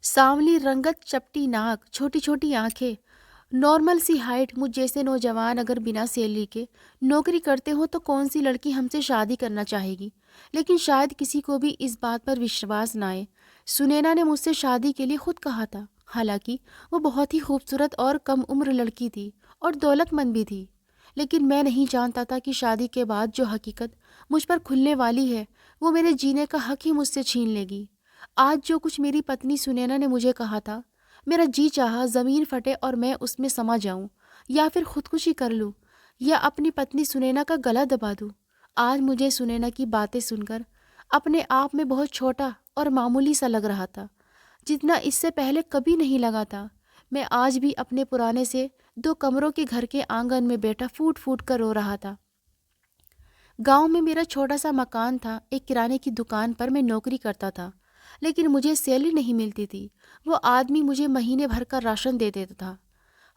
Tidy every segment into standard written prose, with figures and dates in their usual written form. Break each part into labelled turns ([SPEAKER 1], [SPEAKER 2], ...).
[SPEAKER 1] سانولی رنگت، چپٹی ناک، چھوٹی چھوٹی آنکھیں، نارمل سی ہائٹ، مجھ جیسے نوجوان اگر بنا سیلری کے نوکری کرتے ہوں تو کون سی لڑکی ہم سے شادی کرنا چاہے گی؟ لیکن شاید کسی کو بھی اس بات پر وشواس نہ آئے۔ سنینا نے مجھ سے شادی کے لیے خود کہا تھا، حالانکہ وہ بہت ہی خوبصورت اور کم عمر لڑکی تھی اور دولت مند بھی تھی۔ لیکن میں نہیں جانتا تھا کہ شادی کے بعد جو حقیقت مجھ پر کھلنے والی ہے وہ میرے جینے کا حق ہی مجھ سے چھین لے گی۔ آج جو کچھ میری پتنی سنینا نے مجھے کہا تھا، میرا جی چاہا زمین پھٹے اور میں اس میں سما جاؤں، یا پھر خودکشی کر لوں، یا اپنی پتنی سنینا کا گلا دبا دوں۔ آج مجھے سنینا کی باتیں سن کر اپنے آپ میں بہت چھوٹا اور معمولی سا لگ رہا تھا، جتنا اس سے پہلے کبھی نہیں لگا تھا۔ میں آج بھی اپنے پرانے سے 2 کمروں کے گھر کے آنگن میں بیٹھا پھوٹ پھوٹ کر رو رہا تھا۔ گاؤں میں میرا چھوٹا سا مکان تھا، ایک کرانے کی دکان پر میں نوکری کرتا تھا، لیکن مجھے سیلری نہیں ملتی تھی۔ وہ آدمی مجھے مہینے بھر کا راشن دے دیتا تھا۔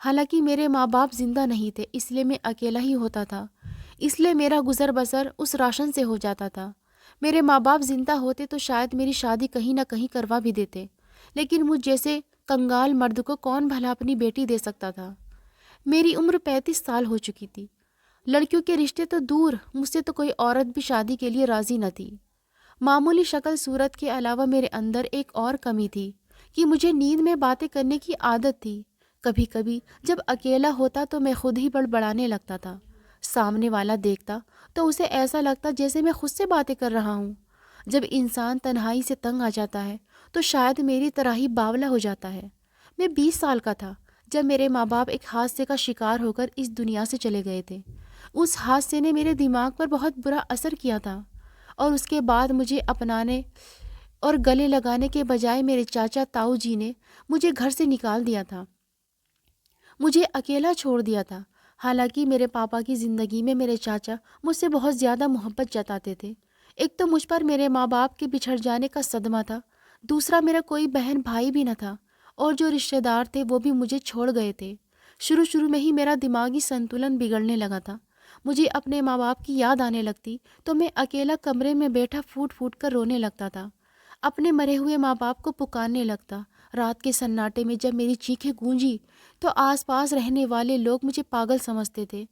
[SPEAKER 1] حالانکہ میرے ماں باپ زندہ نہیں تھے، اس لیے میں اکیلا ہی ہوتا تھا، اس لیے میرا گزر بسر اس راشن سے ہو جاتا تھا۔ میرے ماں باپ زندہ ہوتے تو شاید میری شادی کہیں نہ کہیں کروا بھی دیتے، لیکن مجھ جیسے کنگال مرد کو کون بھلا اپنی بیٹی دے سکتا تھا؟ میری عمر 35 سال ہو چکی تھی۔ لڑکیوں کے رشتے تو دور، مجھ سے تو کوئی عورت بھی شادی کے لیے راضی نہ تھی۔ معمولی شکل صورت کے علاوہ میرے اندر ایک اور کمی تھی کہ مجھے نیند میں باتیں کرنے کی عادت تھی۔ کبھی کبھی جب اکیلا ہوتا تو میں خود ہی بڑبڑانے لگتا تھا۔ سامنے والا دیکھتا تو اسے ایسا لگتا جیسے میں خود سے باتیں کر رہا ہوں۔ جب انسان تنہائی سے تنگ آ جاتا ہے تو شاید میری طرح ہی باولا ہو جاتا ہے۔ میں 20 سال کا تھا جب میرے ماں باپ ایک حادثے کا شکار ہو کر اس دنیا سے چلے گئے تھے۔ اس حادثے نے میرے دماغ پر بہت برا اثر کیا تھا، اور اس کے بعد مجھے اپنانے اور گلے لگانے کے بجائے میرے چاچا تاؤ جی نے مجھے گھر سے نکال دیا تھا، مجھے اکیلا چھوڑ دیا تھا۔ حالانکہ میرے پاپا کی زندگی میں میرے چاچا مجھ سے بہت زیادہ محبت جتاتے تھے۔ ایک تو مجھ پر میرے ماں باپ کے بچھڑ جانے کا صدمہ تھا، دوسرا میرا کوئی بہن بھائی بھی نہ تھا، اور جو رشتہ دار تھے وہ بھی مجھے چھوڑ گئے تھے۔ شروع میں ہی میرا دماغی سنتولن بگڑنے لگا تھا۔ مجھے اپنے ماں باپ کی یاد آنے لگتی تو میں اکیلا کمرے میں بیٹھا پھوٹ پھوٹ کر رونے لگتا تھا، اپنے مرے ہوئے ماں باپ کو پکارنے لگتا۔ رات کے سناٹے میں جب میری چیخیں گونجی تو آس پاس رہنے والے لوگ مجھے پاگل سمجھتے تھے۔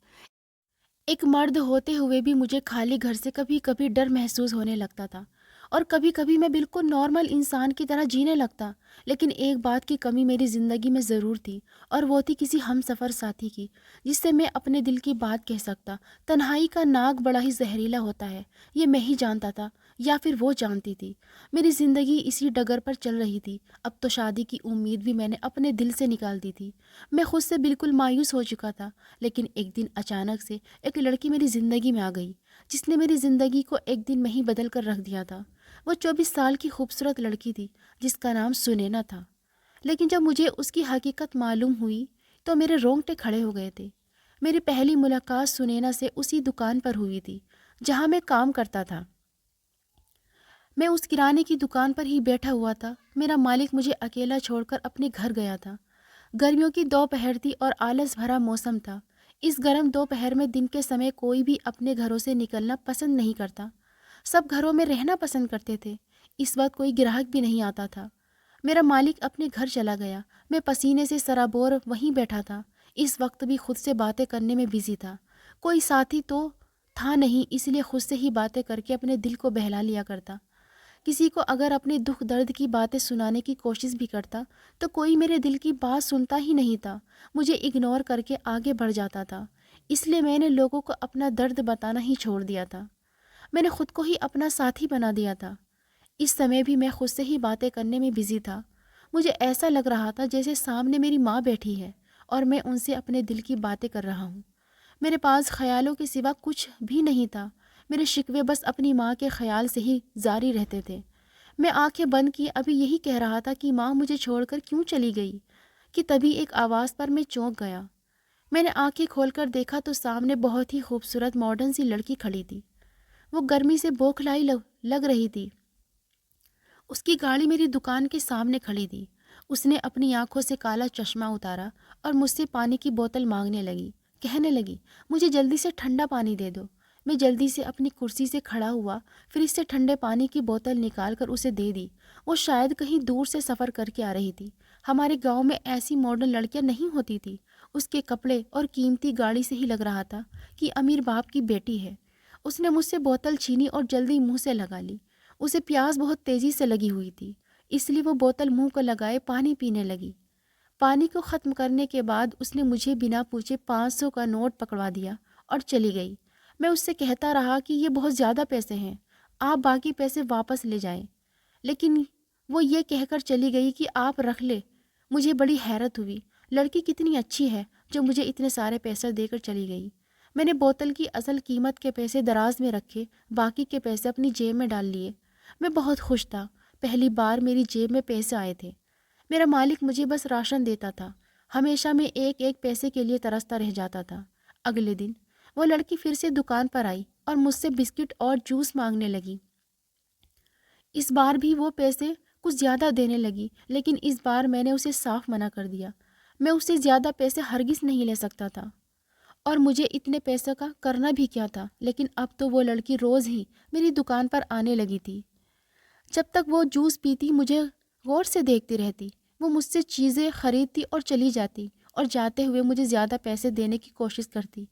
[SPEAKER 1] ایک مرد ہوتے ہوئے بھی مجھے خالی گھر سے کبھی کبھی ڈر محسوس ہونے لگتا تھا، اور کبھی کبھی میں بالکل نارمل انسان کی طرح جینے لگتا۔ لیکن ایک بات کی کمی میری زندگی میں ضرور تھی، اور وہ تھی کسی ہم سفر ساتھی کی جس سے میں اپنے دل کی بات کہہ سکتا۔ تنہائی کا ناگ بڑا ہی زہریلا ہوتا ہے، یہ میں ہی جانتا تھا، یا پھر وہ جانتی تھی۔ میری زندگی اسی ڈگر پر چل رہی تھی۔ اب تو شادی کی امید بھی میں نے اپنے دل سے نکال دی تھی۔ میں خود سے بالکل مایوس ہو چکا تھا۔ لیکن ایک دن اچانک سے ایک لڑکی میری زندگی میں آ گئی، جس نے میری زندگی کو ایک دن میں ہی بدل کر رکھ دیا تھا۔ وہ 24 سال کی خوبصورت لڑکی تھی جس کا نام سنینا تھا۔ لیکن جب مجھے اس کی حقیقت معلوم ہوئی تو میرے رونگٹے کھڑے ہو گئے تھے۔ میری پہلی ملاقات سنینا سے اسی دکان پر ہوئی تھی جہاں میں کام کرتا تھا۔ میں اس کرانے کی دکان پر ہی بیٹھا ہوا تھا۔ میرا مالک مجھے اکیلا چھوڑ کر اپنے گھر گیا تھا۔ گرمیوں کی دوپہر تھی اور آلس بھرا موسم تھا۔ اس گرم دوپہر میں دن کے سمے کوئی بھی اپنے گھروں سے نکلنا پسند نہیں کرتا، سب گھروں میں رہنا پسند کرتے تھے۔ اس وقت کوئی گراہک بھی نہیں آتا تھا۔ میرا مالک اپنے گھر چلا گیا، میں پسینے سے سرابور وہیں بیٹھا تھا۔ اس وقت بھی خود سے باتیں کرنے میں بزی تھا۔ کوئی ساتھی تو تھا نہیں، اس لیے خود سے ہی باتیں کر کے اپنے دل کو بہلا لیا کرتا۔ کسی کو اگر اپنے دکھ درد کی باتیں سنانے کی کوشش بھی کرتا تو کوئی میرے دل کی بات سنتا ہی نہیں تھا، مجھے اگنور کر کے آگے بڑھ جاتا تھا۔ اس لیے میں نے لوگوں کو اپنا درد بتانا ہی چھوڑ دیا تھا۔ میں نے خود کو ہی اپنا ساتھی بنا دیا تھا۔ اس سمے بھی میں خود سے ہی باتیں کرنے میں بزی تھا۔ مجھے ایسا لگ رہا تھا جیسے سامنے میری ماں بیٹھی ہے اور میں ان سے اپنے دل کی باتیں کر رہا ہوں۔ میرے پاس خیالوں کے سوا کچھ بھی نہیں تھا۔ میرے شکوے بس اپنی ماں کے خیال سے ہی جاری رہتے تھے۔ میں آنکھیں بند کیے ابھی یہی کہہ رہا تھا کہ ماں مجھے چھوڑ کر کیوں چلی گئی، کہ تبھی ایک آواز پر میں چونک گیا۔ میں نے آنکھیں کھول کر دیکھا تو سامنے بہت ہی خوبصورت ماڈرن سی لڑکی کھڑی تھی۔ وہ گرمی سے بوکھلائی لگ رہی تھی۔ اس کی گاڑی میری دکان کے سامنے کھڑی تھی۔ اس نے اپنی آنکھوں سے کالا چشمہ اتارا اور مجھ سے پانی کی بوتل مانگنے لگی، کہنے لگی، مجھے جلدی سے ٹھنڈا پانی دے دو۔ میں جلدی سے اپنی کرسی سے کھڑا ہوا، فریج سے ٹھنڈے پانی کی بوتل نکال کر اسے دے دی۔ وہ شاید کہیں دور سے سفر کر کے آ رہی تھی۔ ہمارے گاؤں میں ایسی ماڈرن لڑکیاں نہیں ہوتی تھی۔ اس کے کپڑے اور قیمتی گاڑی سے ہی لگ رہا تھا کہ امیر باپ کی بیٹی ہے۔ اس نے مجھ سے بوتل چھینی اور جلدی منہ سے لگا لی۔ اسے پیاس بہت تیزی سے لگی ہوئی تھی، اس لیے وہ بوتل منہ کو لگائے پانی پینے لگی۔ پانی کو ختم کرنے کے بعد اس نے مجھے بنا پوچھے 500 کا نوٹ پکڑوا دیا اور چلی گئی۔ میں اس سے کہتا رہا کہ یہ بہت زیادہ پیسے ہیں، آپ باقی پیسے واپس لے جائیں، لیکن وہ یہ کہہ کر چلی گئی کہ آپ رکھ لے۔ مجھے بڑی حیرت ہوئی، لڑکی کتنی اچھی ہے جو مجھے اتنے سارے پیسے دے کر چلی گئی۔ میں نے بوتل کی اصل قیمت کے پیسے دراز میں رکھے، باقی کے پیسے اپنی جیب میں ڈال لیے۔ میں بہت خوش تھا، پہلی بار میری جیب میں پیسے آئے تھے۔ میرا مالک مجھے بس راشن دیتا تھا، ہمیشہ میں ایک ایک پیسے کے لیے ترستا رہ جاتا تھا۔ اگلے دن وہ لڑکی پھر سے دکان پر آئی اور مجھ سے بسکٹ اور جوس مانگنے لگی۔ اس بار بھی وہ پیسے کچھ زیادہ دینے لگی، لیکن اس بار میں نے اسے صاف منع کر دیا۔ میں اس سے زیادہ پیسے ہرگز نہیں لے سکتا تھا، اور مجھے اتنے پیسے کا کرنا بھی کیا تھا۔ لیکن اب تو وہ لڑکی روز ہی میری دکان پر آنے لگی تھی۔ جب تک وہ جوس پیتی مجھے غور سے دیکھتی رہتی۔ وہ مجھ سے چیزیں خریدتی اور چلی جاتی، اور جاتے ہوئے مجھے زیادہ پیسے دینے کی کوشش کرتی،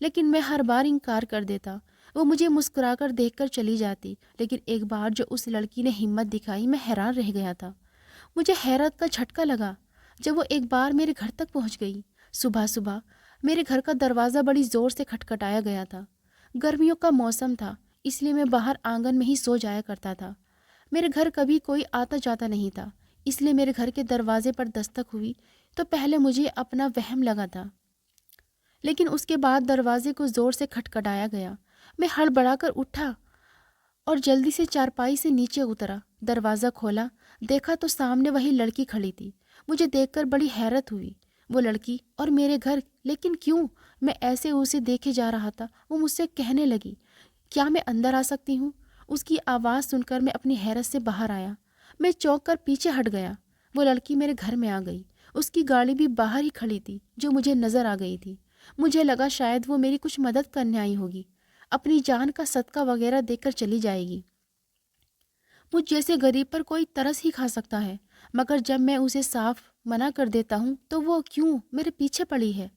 [SPEAKER 1] لیکن میں ہر بار انکار کر دیتا۔ وہ مجھے مسکرا کر دیکھ کر چلی جاتی، لیکن ایک بار جو اس لڑکی نے ہمت دکھائی، میں حیران رہ گیا تھا۔ مجھے حیرت کا جھٹکا لگا جب وہ ایک بار میرے گھر تک پہنچ گئی۔ صبح صبح میرے گھر کا دروازہ بڑی زور سے کھٹکھٹایا گیا تھا۔ گرمیوں کا موسم تھا، اس لیے میں باہر آنگن میں ہی سو جایا کرتا تھا۔ میرے گھر کبھی کوئی آتا جاتا نہیں تھا، اس لیے میرے گھر کے دروازے پر دستک ہوئی تو پہلے مجھے اپنا وہم لگا تھا، لیکن اس کے بعد دروازے کو زور سے کھٹکھٹایا گیا۔ میں ہڑبڑا کر اٹھا اور جلدی سے چارپائی سے نیچے اترا۔ دروازہ کھولا، دیکھا تو سامنے وہی لڑکی کھڑی تھی۔ مجھے دیکھ کر بڑی حیرت ہوئی، وہ لڑکی اور میرے گھر، لیکن کیوں؟ میں ایسے اسے دیکھے جا رہا تھا۔ وہ مجھ سے کہنے لگی، کیا میں اندر آ سکتی ہوں؟ اس کی آواز سن کر میں اپنی حیرت سے باہر آیا۔ میں چونک کر پیچھے ہٹ گیا۔ وہ لڑکی میرے گھر میں آ گئی۔ اس کی گاڑی بھی باہر ہی کھڑی تھی جو مجھے نظر آ گئی تھی۔ مجھے لگا شاید وہ میری کچھ مدد کرنے آئی ہوگی، اپنی جان کا صدقہ وغیرہ دے کر چلی جائے گی۔ مجھ جیسے غریب پر کوئی ترس ہی کھا سکتا ہے، مگر جب میں اسے صاف منع کر دیتا ہوں تو وہ کیوں میرے پیچھے پڑی ہے؟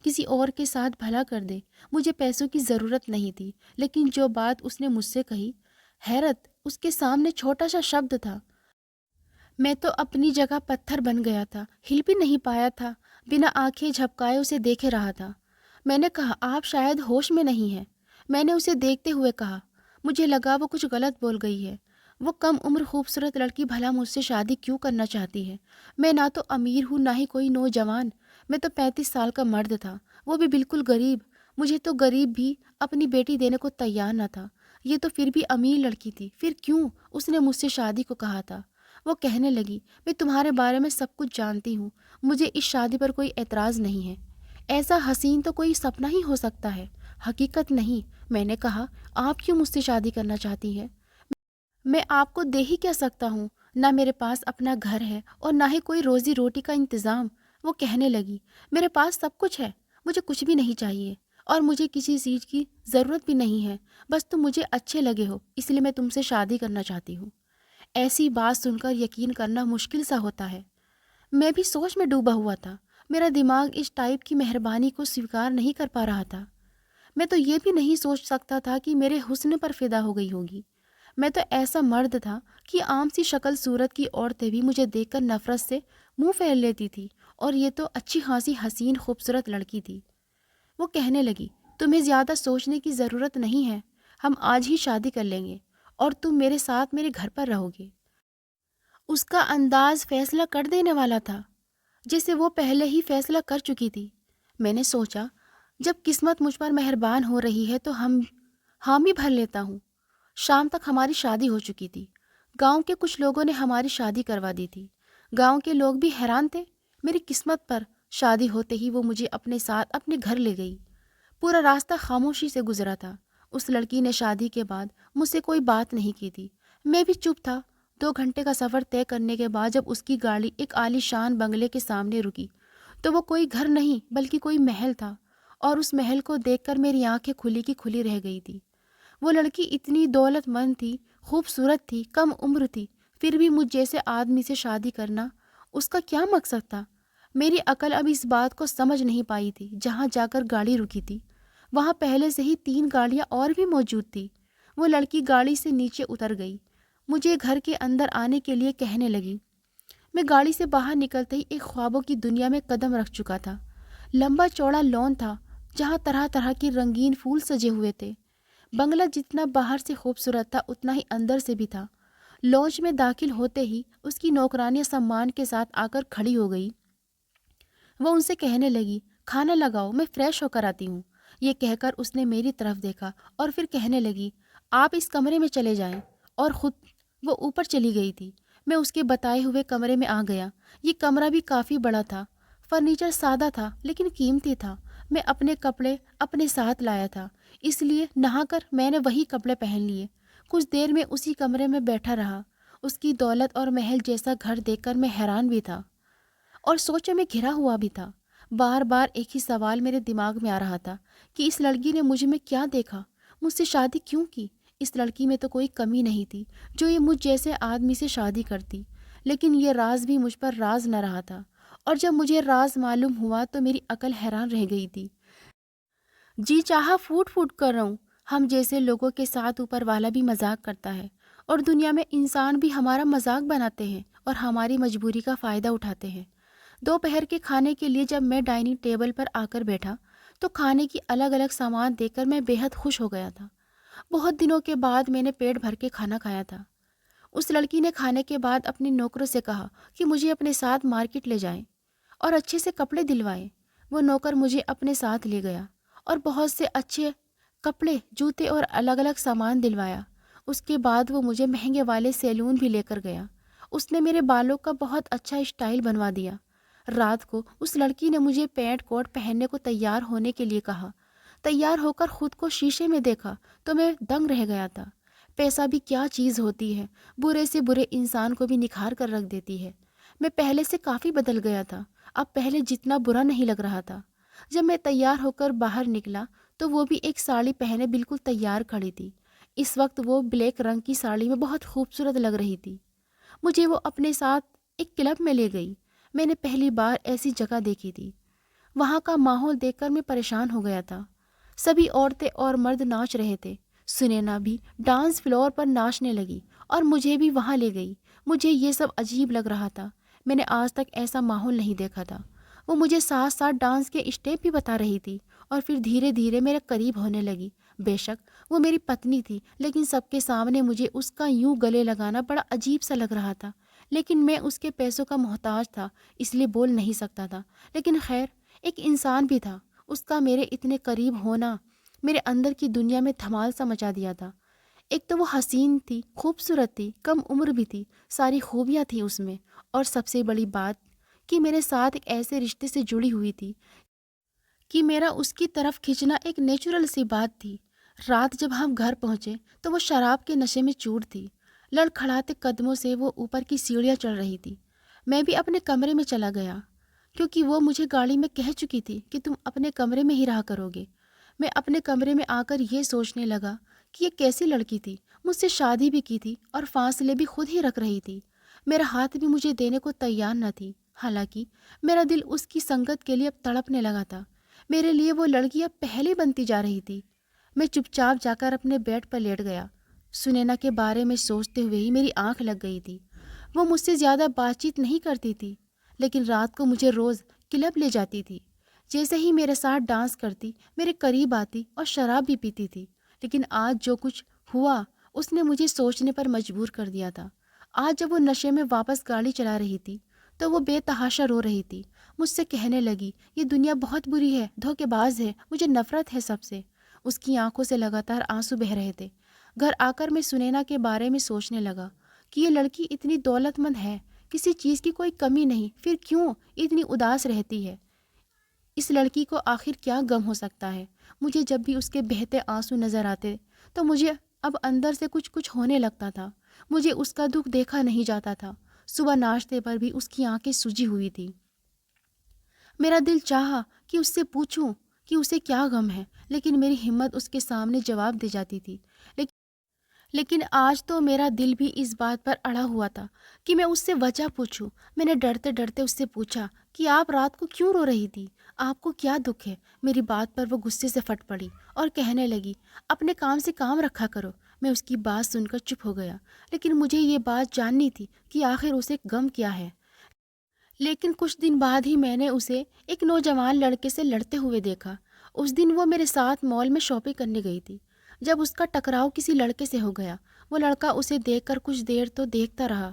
[SPEAKER 1] کسی اور کے ساتھ بھلا کر دے۔ مجھے پیسوں کی ضرورت نہیں تھی، لیکن جو بات اس نے مجھ سے کہی، حیرت اس کے سامنے چھوٹا سا شبد تھا۔ میں تو اپنی جگہ پتھر بن گیا تھا، ہل بھی نہیں پایا تھا، بنا آنکھیں جھپکائے اسے دیکھے رہا تھا۔ میں نے کہا، آپ شاید ہوش میں نہیں ہیں۔ میں نے اسے دیکھتے ہوئے کہا۔ مجھے لگا وہ کچھ غلط بول گئی ہے۔ وہ کم عمر خوبصورت لڑکی بھلا مجھ سے شادی کیوں کرنا چاہتی ہے؟ میں نہ تو امیر ہوں نہ ہی کوئی نوجوان، میں تو 35 سال کا مرد تھا، وہ بھی بالکل غریب۔ مجھے تو غریب بھی اپنی بیٹی دینے کو تیار نہ تھا، یہ تو پھر بھی امیر لڑکی تھی۔ پھر کیوں اس نے مجھ سے شادی کو کہا تھا؟ وہ کہنے لگی، میں تمہارے بارے میں سب کچھ جانتی ہوں، مجھے اس شادی پر کوئی اعتراض نہیں ہے۔ ایسا حسین تو کوئی سپنا ہی ہو سکتا ہے، حقیقت نہیں۔ میں نے کہا، آپ کیوں مجھ سے شادی کرنا چاہتی ہے؟ میں آپ کو دے ہی کیا سکتا ہوں؟ نہ میرے پاس اپنا گھر ہے اور نہ ہی کوئی روزی روٹی کا انتظام۔ وہ کہنے لگی، میرے پاس سب کچھ ہے، مجھے کچھ بھی نہیں چاہیے، اور مجھے کسی چیز کی ضرورت بھی نہیں ہے، بس تم مجھے اچھے لگے ہو، اس لیے میں تم سے شادی کرنا چاہتی ہوں۔ ایسی بات سن کر یقین کرنا مشکل سا ہوتا ہے۔ میں بھی سوچ میں ڈوبا ہوا تھا، میرا دماغ اس ٹائپ کی مہربانی کو سویکار نہیں کر پا رہا تھا۔ میں تو یہ بھی نہیں سوچ سکتا تھا کہ میرے حسن پر فدا ہو گئی ہوگی۔ میں تو ایسا مرد تھا کہ عام سی شکل صورت کی عورتیں بھی مجھے دیکھ کر نفرت سے منہ پھیر لیتی تھی، اور یہ تو اچھی خاصی حسین خوبصورت لڑکی تھی۔ وہ کہنے لگی، تمہیں زیادہ سوچنے کی ضرورت نہیں ہے، ہم آج ہی شادی کر لیں گے اور تم میرے ساتھ میرے گھر پر رہو گے۔ اس کا انداز فیصلہ کر دینے والا تھا، جیسے وہ پہلے ہی فیصلہ کر چکی تھی۔ میں نے سوچا، جب قسمت مجھ پر مہربان ہو رہی ہے تو ہم حامی بھر لیتا ہوں۔ شام تک ہماری شادی ہو چکی تھی۔ گاؤں کے کچھ لوگوں نے ہماری شادی کروا دی تھی۔ گاؤں کے لوگ بھی حیران تھے۔ میری قسمت پر شادی ہوتے ہی وہ مجھے اپنے ساتھ اپنے گھر لے گئی۔ پورا راستہ خاموشی سے گزرا تھا۔ اس لڑکی نے شادی کے بعد مجھ سے کوئی بات نہیں کی تھی، میں بھی چپ تھا۔ 2 گھنٹے کا سفر طے کرنے کے بعد جب اس کی گاڑی ایک عالی شان بنگلے کے سامنے رکی تو وہ کوئی گھر نہیں بلکہ کوئی محل تھا، اور اس محل کو دیکھ کر میری آنکھیں کھلی کی کھلی رہ گئی تھی۔ وہ لڑکی اتنی دولت مند تھی، خوبصورت تھی، کم عمر تھی، پھر بھی مجھ جیسے آدمی سے شادی کرنا اس کا کیا مقصد تھا؟ میری عقل اب اس بات کو سمجھ نہیں پائی تھی۔ جہاں جا کر گاڑی رکی تھی وہاں پہلے سے ہی 3 گاڑیاں اور بھی موجود تھی۔ وہ لڑکی گاڑی سے نیچے اتر گئی، مجھے گھر کے اندر آنے کے لیے کہنے لگی۔ میں گاڑی سے باہر نکلتے ہی ایک خوابوں کی دنیا میں قدم رکھ چکا تھا۔ لمبا چوڑا لان تھا جہاں طرح طرح کے رنگین پھول سجے ہوئے تھے۔ بنگلہ جتنا باہر سے خوبصورت تھا اتنا ہی اندر سے بھی تھا۔ لانچ میں داخل ہوتے ہی اس کی نوکرانیاں سامان کے ساتھ آ کر کھڑی ہو گئی۔ وہ ان سے کہنے لگی، کھانا لگاؤ، میں فریش ہو کر آتی ہوں۔ یہ کہہ کر اس نے میری طرف دیکھا اور پھر کہنے لگی، آپ اس کمرے میں چلے جائیں، اور خود وہ اوپر چلی گئی تھی۔ میں اس کے بتائے ہوئے کمرے میں آ گیا۔ یہ کمرہ بھی کافی بڑا تھا۔ فرنیچر سادہ تھا لیکن قیمتی تھا۔ میں اپنے کپڑے اپنے ساتھ لایا تھا، اس لیے نہا کر میں نے وہی کپڑے پہن لیے۔ کچھ دیر میں اسی کمرے میں بیٹھا رہا۔ اس کی دولت اور محل جیسا گھر دیکھ کر میں حیران بھی تھا اور سوچوں میں گھرا ہوا بھی تھا۔ بار بار ایک ہی سوال میرے دماغ میں آ رہا تھا کہ اس لڑکی نے مجھ میں کیا دیکھا، مجھ سے شادی کیوں کی؟ اس لڑکی میں تو کوئی کمی نہیں تھی جو یہ مجھ جیسے آدمی سے شادی کرتی۔ لیکن یہ راز بھی مجھ پر راز نہ رہا تھا، اور جب مجھے راز معلوم ہوا تو میری عقل حیران رہ گئی تھی۔ جی چاہا پھوٹ پھوٹ کر رہوں۔ ہم جیسے لوگوں کے ساتھ اوپر والا بھی مذاق کرتا ہے، اور دنیا میں انسان بھی ہمارا مذاق بناتے ہیں اور ہماری مجبوری کا فائدہ اٹھاتے ہیں۔ دوپہر کے کھانے کے لیے جب میں ڈائننگ ٹیبل پر آ کر بیٹھا تو کھانے کی الگ الگ سامان دیکھ کر میں بے حد خوش ہو گیا تھا۔ بہت دنوں کے بعد میں نے پیٹ بھر کے کھانا کھایا تھا۔ اس لڑکی نے کھانے کے بعد اپنے نوکروں سے کہا کہ مجھے اپنے ساتھ مارکیٹ لے جائیں اور اچھے سے کپڑے دلوائیں۔ وہ نوکر مجھے اپنے ساتھ لے گیا اور بہت سے اچھے کپڑے، جوتے اور الگ الگ سامان دلوایا۔ اس کے بعد وہ مجھے مہنگے والے سیلون بھی لے کر گیا۔ اس نے میرے بالوں کا بہت اچھا اسٹائل بنوا دیا۔ رات کو اس لڑکی نے مجھے پینٹ کوٹ پہننے کو تیار ہونے کے لیے کہا۔ تیار ہو کر خود کو شیشے میں دیکھا تو میں دنگ رہ گیا تھا۔ پیسہ بھی کیا چیز ہوتی ہے، برے سے برے انسان کو بھی نکھار کر رکھ دیتی ہے۔ میں پہلے سے کافی بدل گیا تھا، اب پہلے جتنا برا نہیں لگ رہا تھا۔ جب میں تیار ہو کر باہر نکلا تو وہ بھی ایک ساڑی پہنے بالکل تیار کھڑی تھی۔ اس وقت وہ بلیک رنگ کی ساڑی میں بہت خوبصورت لگ رہی تھی۔ مجھے وہ اپنے ساتھ ایک کلب میں لے گئی۔ میں نے پہلی بار ایسی جگہ دیکھی تھی۔ وہاں کا ماحول دیکھ کر میں پریشان ہو گیا تھا۔ سبھی عورتیں اور مرد ناچ رہے تھے۔ سنینا بھی ڈانس فلور پر ناچنے لگی اور مجھے بھی وہاں لے گئی۔ مجھے یہ سب عجیب لگ رہا تھا، میں نے آج تک ایسا ماحول نہیں دیکھا تھا۔ وہ مجھے ساتھ ساتھ ڈانس کے اسٹیپ بھی بتا رہی تھی اور پھر دھیرے دھیرے میرے قریب ہونے لگی۔ بے شک وہ میری پتنی تھی، لیکن سب کے سامنے مجھے اس کا یوں گلے لگانا بڑا عجیب سا لگ رہا تھا۔ لیکن میں اس کے پیسوں کا محتاج تھا، اس لیے بول نہیں سکتا تھا۔ لیکن خیر، ایک انسان بھی تھا، اس کا میرے اتنے قریب ہونا میرے اندر کی دنیا میں دھمال سا مچا دیا تھا۔ ایک تو وہ حسین تھی، خوبصورت تھی، کم عمر بھی تھی، ساری خوبیاں تھیں اس میں، اور سب سے بڑی بات کہ میرے ساتھ ایک ایسے رشتے سے جڑی ہوئی تھی کہ میرا اس کی طرف کھینچنا ایک نیچرل سی بات تھی۔ رات جب ہم گھر پہنچے تو وہ شراب کے نشے میں چور تھی۔ لڑکھڑاتے قدموں سے وہ اوپر کی سیڑھیاں چڑھ رہی تھی۔ میں بھی اپنے کمرے میں چلا گیا کیونکہ وہ مجھے گاڑی میں کہہ چکی تھی کہ تم اپنے کمرے میں ہی رہا کرو گے۔ میں اپنے کمرے میں آ کر یہ سوچنے لگا کہ یہ کیسی لڑکی تھی، مجھ سے شادی بھی کی تھی اور فاصلے بھی خود ہی رکھ رہی تھی۔ میرا ہاتھ بھی مجھے دینے کو تیار نہ تھی، حالانکہ میرا دل اس کی سنگت کے لیے اب تڑپنے لگا تھا۔ میرے لیے وہ لڑکی اب پہلی بنتی جا رہی تھی۔ میں چپ چاپ جا کر اپنے بیڈ پر لیٹ گیا۔ سنینا کے بارے میں سوچتے ہوئے ہی میری آنکھ لگ گئی تھی۔ وہ مجھ سے زیادہ بات چیت نہیں کرتی تھی، لیکن رات کو مجھے روز کلب لے جاتی تھی۔ جیسے ہی میرے ساتھ ڈانس کرتی، میرے قریب آتی اور شراب بھی پیتی تھی۔ لیکن آج جو کچھ ہوا اس نے مجھے سوچنے پر مجبور کر دیا تھا۔ آج جب وہ نشے میں واپس گاڑی چلا رہی تھی تو وہ بے تحاشا رو رہی تھی۔ مجھ سے کہنے لگی، یہ دنیا بہت بری ہے، دھوکے باز ہے، مجھے نفرت ہے سب سے۔ اس کی آنکھوں سے لگاتار آنسو بہہ رہے تھے۔ گھر آ کر میں سنینا کے بارے میں سوچنے لگا کہ یہ لڑکی اتنی دولت مند ہے، کسی چیز کی کوئی کمی نہیں، پھر کیوں اتنی اداس رہتی ہے؟ اس لڑکی کو آخر کیا غم ہو سکتا ہے؟ مجھے جب بھی اس کے بہتے آنسو نظر آتے تو مجھے اب اندر سے کچھ ہونے لگتا تھا۔ مجھے اس کا دکھ دیکھا نہیں جاتا تھا۔ صبح ناشتے پر بھی اس کی آنکھیں سجی ہوئی تھی۔ میرا دل چاہا کہ اس سے پوچھوں کہ اسے کیا غم ہے، لیکن میری ہمت اس کے سامنے جواب دے جاتی تھی۔ لیکن لیکن آج تو میرا دل بھی اس بات پر اڑا ہوا تھا کہ میں اس سے وجہ پوچھوں۔ میں نے ڈرتے ڈرتے اس سے پوچھا کہ آپ رات کو کیوں رو رہی تھی؟ آپ کو کیا دکھ ہے؟ میری بات پر وہ غصے سے پھٹ پڑی اور کہنے لگی، اپنے کام سے کام رکھا کرو۔ میں اس کی بات سن کر چپ ہو گیا، لیکن مجھے یہ بات جاننی تھی کہ آخر اسے غم کیا ہے۔ لیکن کچھ دن بعد ہی میں نے اسے ایک نوجوان لڑکے سے لڑتے ہوئے دیکھا۔ اس دن وہ میرے ساتھ مال میں شاپنگ کرنے گئی تھی، جب اس کا ٹکراؤ کسی لڑکے سے ہو گیا۔ وہ لڑکا اسے دیکھ کر کچھ دیر تو دیکھتا رہا،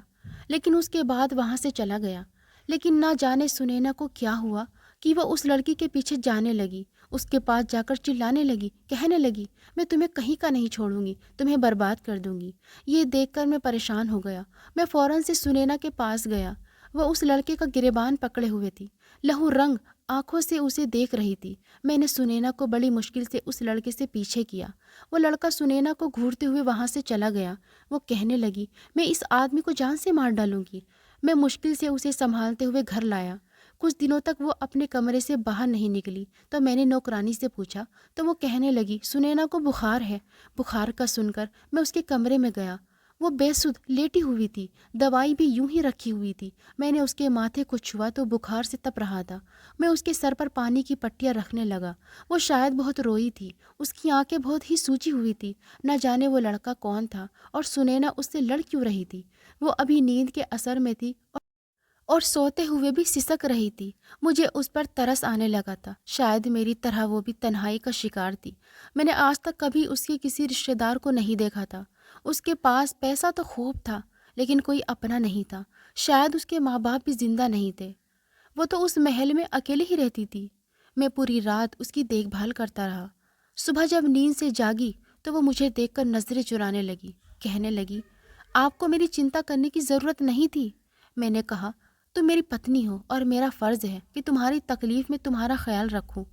[SPEAKER 1] لیکن اس کے بعد وہاں سے چلا گیا۔ لیکن نہ جانے سنینا کو کیا ہوا کہ وہ اس لڑکی کے پیچھے جانے لگی، اس کے پاس جا کر چلانے لگی، کہنے لگی، میں تمہیں کہیں کا نہیں چھوڑوں گی، تمہیں برباد کر دوں گی۔ یہ دیکھ کر میں پریشان ہو گیا۔ میں فوراً سے سنینا کے پاس گیا۔ وہ اس لڑکے کا گریبان پکڑے ہوئے تھی، لہو رنگ آنکھوں سے اسے دیکھ رہی تھی۔ میں نے سنینا کو بڑی مشکل سے اس لڑکے سے پیچھے کیا۔ وہ لڑکا سنینا کو گھورتے ہوئے وہاں سے چلا گیا۔ وہ کہنے لگی، میں اس آدمی کو جان سے مار ڈالوں گی۔ میں مشکل سے اسے سنبھالتے ہوئے گھر لایا۔ کچھ دنوں تک وہ اپنے کمرے سے باہر نہیں نکلی تو میں نے نوکرانی سے پوچھا تو وہ کہنے لگی، سنینا کو بخار ہے۔ بخار کا سن کر میں اس کے کمرے میں گیا۔ وہ بے سدھ لیٹی ہوئی تھی، دوائی بھی یوں ہی رکھی ہوئی تھی۔ میں نے اس کے ماتھے کو چھوا تو بخار سے تپ رہا تھا۔ میں اس کے سر پر پانی کی پٹیاں رکھنے لگا۔ وہ شاید بہت روئی تھی، اس کی آنکھیں بہت ہی سوجی ہوئی تھی۔ نہ جانے وہ لڑکا کون تھا اور سنینا اس سے لڑ کیوں رہی تھی۔ وہ ابھی نیند کے اثر میں تھی اور سوتے ہوئے بھی سسک رہی تھی۔ مجھے اس پر ترس آنے لگا تھا، شاید میری طرح وہ بھی تنہائی کا شکار تھی۔ میں نے آج تک کبھی اس کے کسی رشتہ دار کو نہیں دیکھا تھا۔ اس کے پاس پیسہ تو خوب تھا، لیکن کوئی اپنا نہیں تھا۔ شاید اس کے ماں باپ بھی زندہ نہیں تھے۔ وہ تو اس محل میں اکیلے ہی رہتی تھی۔ میں پوری رات اس کی دیکھ بھال کرتا رہا۔ صبح جب نیند سے جاگی تو وہ مجھے دیکھ کر نظریں چرانے لگی، کہنے لگی، آپ کو میری چنتا کرنے کی ضرورت نہیں تھی۔ میں نے کہا، تم میری پتنی ہو اور میرا فرض ہے کہ تمہاری تکلیف میں تمہارا خیال رکھوں۔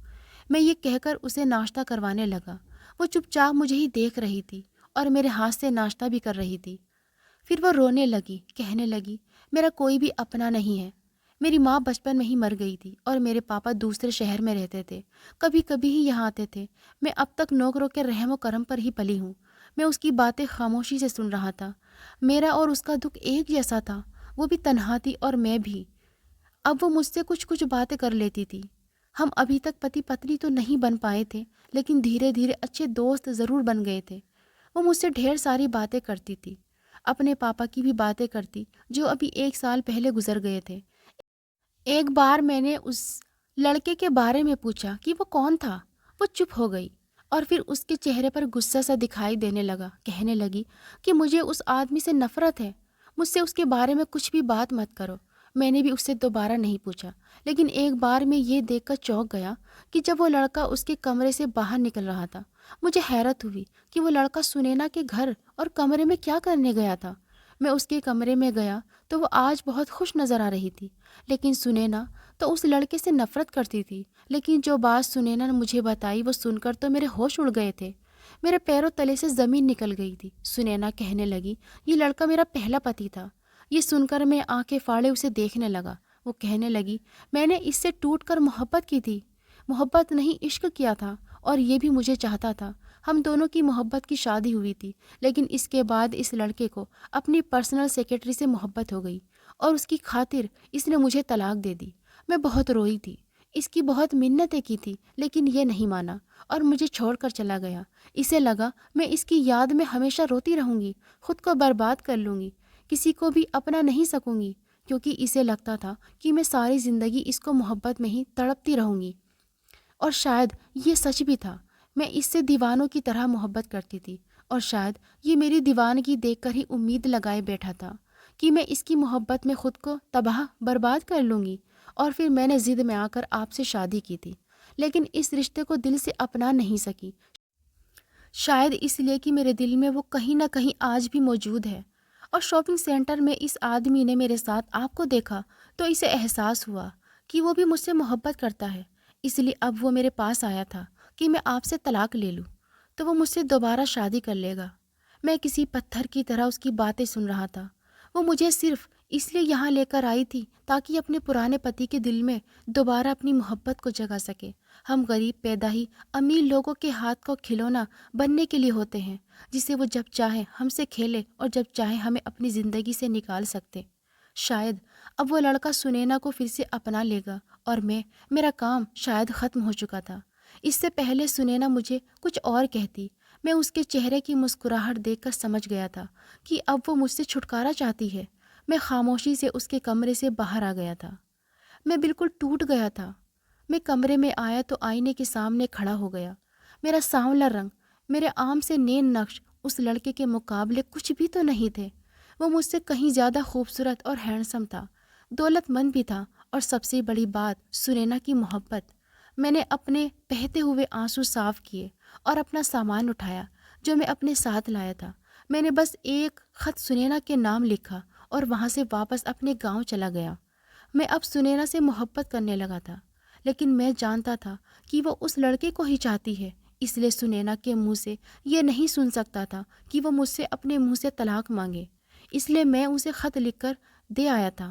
[SPEAKER 1] میں یہ کہہ کر اسے ناشتہ کروانے لگا۔ وہ چپ چاپ مجھے ہی دیکھ رہی تھی اور میرے ہاتھ سے ناشتہ بھی کر رہی تھی۔ پھر وہ رونے لگی، کہنے لگی، میرا کوئی بھی اپنا نہیں ہے۔ میری ماں بچپن میں ہی مر گئی تھی اور میرے پاپا دوسرے شہر میں رہتے تھے، کبھی کبھی ہی یہاں آتے تھے۔ میں اب تک نوکروں کے رحم و کرم پر ہی پلی ہوں۔ میں اس کی باتیں خاموشی سے سن رہا تھا۔ میرا اور اس کا دکھ ایک جیسا تھا، وہ بھی تنہا تھی اور میں بھی۔ اب وہ مجھ سے کچھ باتیں کر لیتی تھی۔ ہم ابھی تک پتی پتنی تو نہیں بن پائے تھے، لیکن دھیرے دھیرے اچھے دوست ضرور بن گئے تھے۔ وہ مجھ سے ڈھیر ساری باتیں کرتی تھی، اپنے پاپا کی بھی باتیں کرتی جو ابھی 1 سال پہلے گزر گئے تھے۔ ایک بار میں نے اس لڑکے کے بارے میں پوچھا کہ وہ کون تھا۔ وہ چپ ہو گئی اور پھر اس کے چہرے پر غصہ سا دکھائی دینے لگا، کہنے لگی کہ مجھے اس آدمی سے نفرت ہے، مجھ سے اس کے بارے میں کچھ بھی بات مت کرو۔ میں نے بھی اس سے دوبارہ نہیں پوچھا، لیکن ایک بار میں یہ دیکھ کر چونک گیا کہ جب وہ لڑکا اس کے کمرے سے باہر نکل رہا تھا، مجھے حیرت ہوئی کہ وہ لڑکا سنینا کے گھر اور کمرے میں کیا کرنے گیا تھا۔ میں اس کے کمرے میں گیا تو وہ آج بہت خوش نظر آ رہی تھی، لیکن سنینا تو اس لڑکے سے نفرت کرتی تھی۔ لیکن جو بات سنینا نے مجھے بتائی وہ سن کر تو میرے ہوش اڑ گئے تھے، میرے پیروں تلے سے زمین نکل گئی تھی۔ سنینا کہنے لگی، یہ لڑکا میرا پہلا پتی تھا۔ یہ سن کر میں آنکھیں فاڑے اسے دیکھنے لگا۔ وہ کہنے لگی، میں نے اس سے ٹوٹ کر محبت کی تھی، محبت نہیں عشق کیا تھا، اور یہ بھی مجھے چاہتا تھا۔ ہم دونوں کی محبت کی شادی ہوئی تھی، لیکن اس کے بعد اس لڑکے کو اپنی پرسنل سیکرٹری سے محبت ہو گئی اور اس کی خاطر اس نے مجھے طلاق دے دی۔ میں بہت روئی تھی، اس کی بہت منتیں کی تھی، لیکن یہ نہیں مانا اور مجھے چھوڑ کر چلا گیا۔ اسے لگا میں اس کی یاد میں ہمیشہ روتی رہوں گی، خود کو برباد کر لوں گی، کسی کو بھی اپنا نہیں سکوں گی، کیونکہ اسے لگتا تھا کہ میں ساری زندگی اس کو محبت میں ہی تڑپتی رہوں گی۔ اور شاید یہ سچ بھی تھا، میں اس سے دیوانوں کی طرح محبت کرتی تھی، اور شاید یہ میری دیوانگی دیکھ کر ہی امید لگائے بیٹھا تھا کہ میں اس کی محبت میں خود کو تباہ برباد کر لوں گی، اور پھر میں نے ضد میں آ کر آپ سے شادی کی تھی، لیکن اس رشتے کو دل سے اپنا نہیں سکی، شاید اس لیے کہ میرے دل میں وہ کہیں نہ کہیں آج بھی موجود ہے۔ اور شاپنگ سینٹر میں اس آدمی نے میرے ساتھ آپ کو دیکھا تو اسے احساس ہوا کہ وہ بھی مجھ سے محبت کرتا ہے، اس لیے اب وہ میرے پاس آیا تھا کہ میں آپ سے طلاق لے لوں تو وہ مجھ سے دوبارہ شادی کر لے گا۔ میں کسی پتھر کی طرح اس کی باتیں سن رہا تھا۔ وہ مجھے صرف اس لیے یہاں لے کر آئی تھی تاکہ اپنے پرانے پتی کے دل میں دوبارہ اپنی محبت کو جگا سکے۔ ہم غریب پیدا ہی امیر لوگوں کے ہاتھ کو کھلونا بننے کے لیے ہوتے ہیں، جسے وہ جب چاہے ہم سے کھیلے اور جب چاہے ہمیں اپنی زندگی سے نکال سکتے۔ شاید اب وہ لڑکا سنینا کو پھر سے اپنا لے گا اور میرا کام شاید ختم ہو چکا تھا۔ اس سے پہلے سنینا مجھے کچھ اور کہتی، میں اس کے چہرے کی مسکراہٹ دیکھ کر سمجھ گیا تھا کہ اب وہ مجھ سے چھٹکارا چاہتی ہے۔ میں خاموشی سے اس کے کمرے سے باہر آ گیا تھا۔ میں بالکل ٹوٹ گیا تھا۔ میں کمرے میں آیا تو آئینے کے سامنے کھڑا ہو گیا۔ میرا سانولا رنگ، میرے عام سے نین نقش اس لڑکے کے مقابلے کچھ بھی تو نہیں تھے۔ وہ مجھ سے کہیں زیادہ خوبصورت اور ہینڈسم تھا، دولت مند بھی تھا، اور سب سے بڑی بات سنینا کی محبت۔ میں نے اپنے بہتے ہوئے آنسو صاف کیے اور اپنا سامان اٹھایا جو میں اپنے ساتھ لایا تھا۔ میں نے بس ایک خط سنینا کے نام لکھا اور وہاں سے واپس اپنے گاؤں چلا گیا۔ میں اب سنینا سے محبت کرنے لگا تھا، لیکن میں جانتا تھا کہ وہ اس لڑکے کو ہی چاہتی ہے، اس لیے سنینا کے منہ سے یہ نہیں سن سکتا تھا کہ وہ مجھ سے اپنے منہ سے طلاق مانگے۔ اس لیے میں اسے خط لکھ کر دے آیا تھا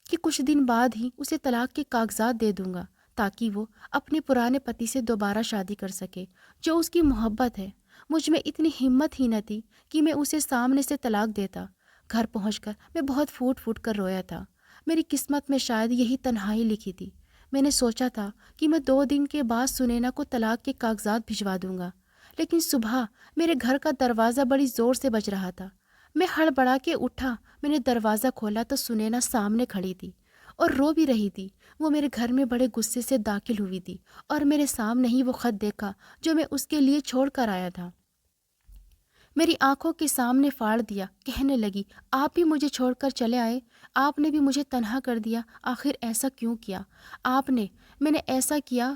[SPEAKER 1] کہ کچھ دن بعد ہی اسے طلاق کے کاغذات دے دوں گا تاکہ وہ اپنے پرانے پتی سے دوبارہ شادی کر سکے جو اس کی محبت ہے۔ مجھ میں اتنی ہمت ہی نہ تھی کہ میں اسے سامنے سے طلاق دیتا۔ گھر پہنچ کر میں بہت پھوٹ پھوٹ کر رویا تھا۔ میری قسمت میں شاید یہی تنہائی لکھی تھی۔ میں نے سوچا تھا کہ میں 2 دن کے بعد سنینا کو طلاق کے کاغذات بھجوا دوں گا، لیکن صبح میرے گھر کا دروازہ بڑی زور سے بج رہا تھا۔ میں ہڑبڑا کے اٹھا، میں نے دروازہ کھولا تو سنینا سامنے کھڑی تھی اور رو بھی رہی تھی۔ وہ میرے گھر میں بڑے غصے سے داخل ہوئی تھی اور میرے سامنے ہی وہ خط دیکھا جو میں اس کے لیے چھوڑ کر آیا تھا۔ میری آنکھوں کے سامنے پھاڑ دیا، کہنے لگی، آپ بھی مجھے چھوڑ کر چلے آئے، آپ نے بھی مجھے تنہا کر دیا، آخر ایسا کیوں کیا آپ نے؟ میں نے ایسا کیا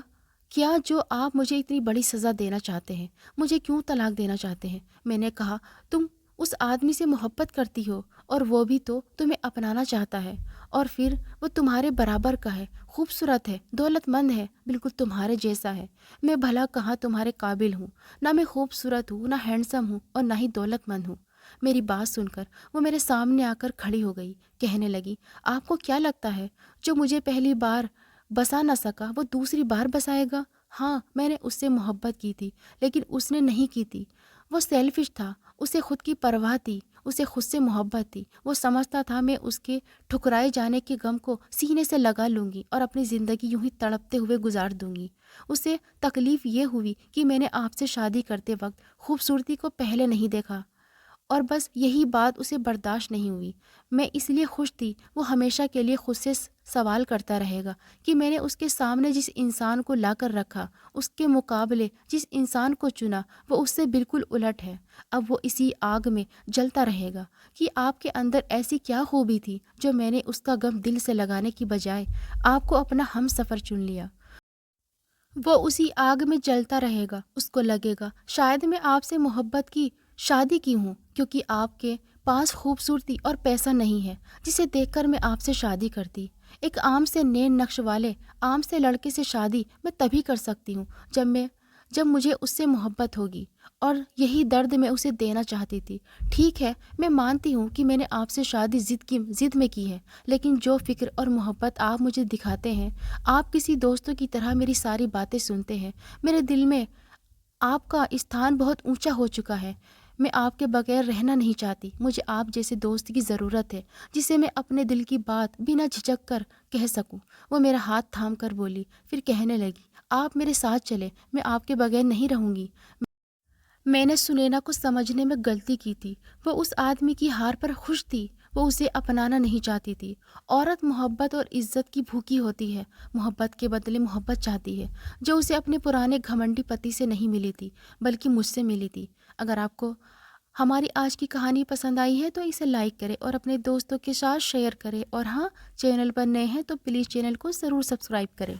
[SPEAKER 1] جو آپ مجھے اتنی بڑی سزا دینا چاہتے ہیں، مجھے کیوں طلاق دینا چاہتے ہیں؟ میں نے کہا، تم اس آدمی سے محبت کرتی ہو اور وہ بھی تو تمہیں اپنانا چاہتا ہے، اور پھر وہ تمہارے برابر کا ہے، خوبصورت ہے، دولت مند ہے، بالکل تمہارے جیسا ہے۔ میں بھلا کہاں تمہارے قابل ہوں؟ نہ میں خوبصورت ہوں، نہ ہینڈسم ہوں، اور نہ ہی دولت مند ہوں۔ میری بات سن کر وہ میرے سامنے آ کر کھڑی ہو گئی، کہنے لگی، آپ کو کیا لگتا ہے جو مجھے پہلی بار بسا نہ سکا وہ دوسری بار بسائے گا؟ ہاں، میں نے اس سے محبت کی تھی، لیکن اس نے نہیں کی تھی۔ وہ سیلفش تھا، اسے خود کی پرواہ تھی، اسے خود سے محبت تھی۔ وہ سمجھتا تھا میں اس کے ٹھکرائے جانے کے غم کو سینے سے لگا لوں گی اور اپنی زندگی یوں ہی تڑپتے ہوئے گزار دوں گی۔ اسے تکلیف یہ ہوئی کہ میں نے آپ سے شادی کرتے وقت خوبصورتی کو پہلے نہیں دیکھا، اور بس یہی بات اسے برداشت نہیں ہوئی۔ میں اس لیے خوش تھی، وہ ہمیشہ کے لیے خود سے سوال کرتا رہے گا کہ میں نے اس کے سامنے جس انسان کو لا کر رکھا، اس کے مقابلے جس انسان کو چنا، وہ اس سے بالکل الٹ ہے۔ اب وہ اسی آگ میں جلتا رہے گا کہ آپ کے اندر ایسی کیا خوبی تھی جو میں نے اس کا غم دل سے لگانے کی بجائے آپ کو اپنا ہم سفر چن لیا۔ وہ اسی آگ میں جلتا رہے گا، اس کو لگے گا شاید میں آپ سے محبت کی شادی کی ہوں کیونکہ آپ کے پاس خوبصورتی اور پیسہ نہیں ہے جسے دیکھ کر میں آپ سے شادی کرتی۔ ایک عام سے نین نقش والے عام سے لڑکے سے شادی میں تبھی کر سکتی ہوں جب مجھے اس سے محبت ہوگی، اور یہی درد میں اسے دینا چاہتی تھی۔ ٹھیک ہے، میں مانتی ہوں کہ میں نے آپ سے شادی ضد میں کی ہے، لیکن جو فکر اور محبت آپ مجھے دکھاتے ہیں، آپ کسی دوستوں کی طرح میری ساری باتیں سنتے ہیں، میرے دل میں آپ کا استھان بہت اونچا ہو چکا ہے۔ میں آپ کے بغیر رہنا نہیں چاہتی۔ مجھے آپ جیسے دوست کی ضرورت ہے جسے میں اپنے دل کی بات بنا جھجک کر کہہ سکوں۔ وہ میرا ہاتھ تھام کر بولی، پھر کہنے لگی، آپ میرے ساتھ چلیں، میں آپ کے بغیر نہیں رہوں گی۔ میں نے سنینا کو سمجھنے میں غلطی کی تھی۔ وہ اس آدمی کی ہار پر خوش تھی، وہ اسے اپنانا نہیں چاہتی تھی۔ عورت محبت اور عزت کی بھوکی ہوتی ہے، محبت کے بدلے محبت چاہتی ہے جو اسے اپنے پرانے گھمنڈی پتی سے نہیں ملی تھی بلکہ مجھ سے ملی تھی۔ اگر آپ کو ہماری آج کی کہانی پسند آئی ہے تو اسے لائک کریں اور اپنے دوستوں کے ساتھ شیئر کریں، اور ہاں، چینل پر نئے ہیں تو پلیز چینل کو ضرور سبسکرائب کریں۔